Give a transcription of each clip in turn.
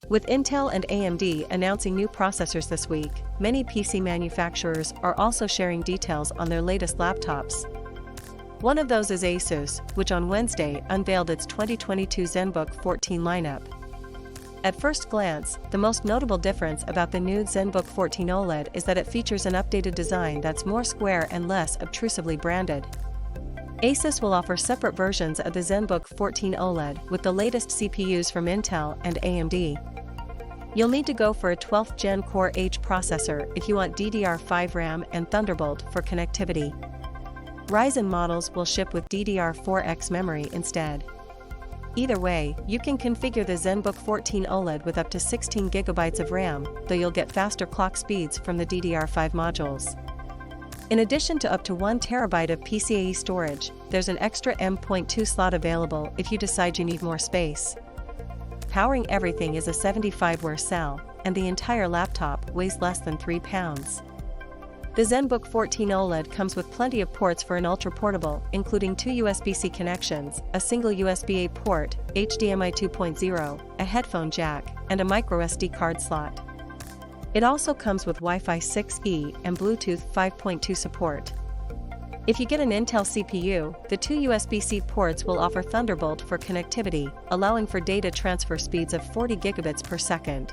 With Intel and AMD announcing new processors this week, many PC manufacturers are also sharing details on their latest laptops. One of those is ASUS, which on Wednesday unveiled its 2022 ZenBook 14 lineup. At first glance, the most notable difference about the new ZenBook 14 OLED is that it features an updated design that's more square and less obtrusively branded. ASUS will offer separate versions of the ZenBook 14 OLED with the latest CPUs from Intel and AMD. You'll need to go for a 12th Gen Core H processor if you want DDR5 RAM and Thunderbolt for connectivity. Ryzen models will ship with DDR4X memory instead. Either way, you can configure the ZenBook 14 OLED with up to 16 GB of RAM, though you'll get faster clock speeds from the DDR5 modules. In addition to up to 1 TB of PCIe storage, there's an extra M.2 slot available if you decide you need more space. Powering everything is a 75-watt cell, and the entire laptop weighs less than 3 pounds. The ZenBook 14 OLED comes with plenty of ports for an ultra-portable, including 2 USB-C connections, a single USB-A port, HDMI 2.0, a headphone jack, and a microSD card slot. It also comes with Wi-Fi 6E and Bluetooth 5.2 support. If you get an Intel CPU, the 2 USB-C ports will offer Thunderbolt for connectivity, allowing for data transfer speeds of 40 gigabits per second.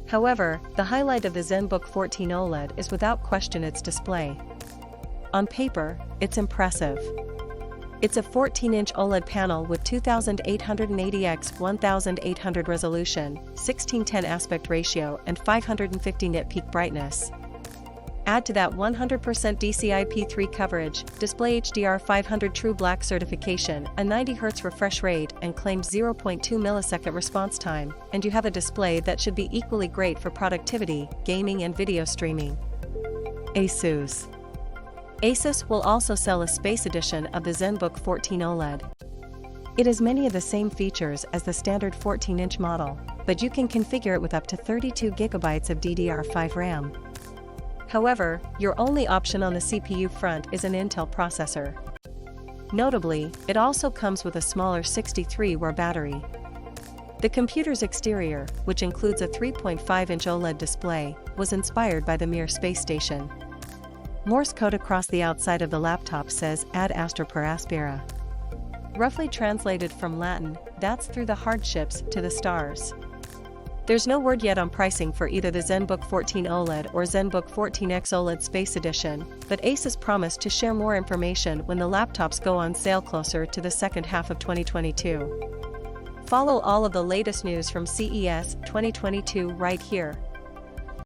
However, the highlight of the ZenBook 14 OLED is without question its display. On paper, it's impressive. It's a 14-inch OLED panel with 2880 x 1800 resolution, 16:10 aspect ratio and 550 nit peak brightness. Add to that 100% DCI-P3 coverage, display HDR 500 True Black certification, a 90Hz refresh rate and claimed 0.2 millisecond response time, and you have a display that should be equally great for productivity, gaming and video streaming. ASUS. ASUS will also sell a Space Edition of the ZenBook 14 OLED. It has many of the same features as the standard 14-inch model, but you can configure it with up to 32 GB of DDR5 RAM. However, your only option on the CPU front is an Intel processor. Notably, it also comes with a smaller 63-watt battery. The computer's exterior, which includes a 3.5-inch OLED display, was inspired by the Mir space station. Morse code across the outside of the laptop says ad astra per aspera. Roughly translated from Latin, that's through the hardships to the stars. There's no word yet on pricing for either the ZenBook 14 OLED or ZenBook 14X OLED Space Edition, but ASUS promised to share more information when the laptops go on sale closer to the second half of 2022. Follow all of the latest news from CES 2022 right here.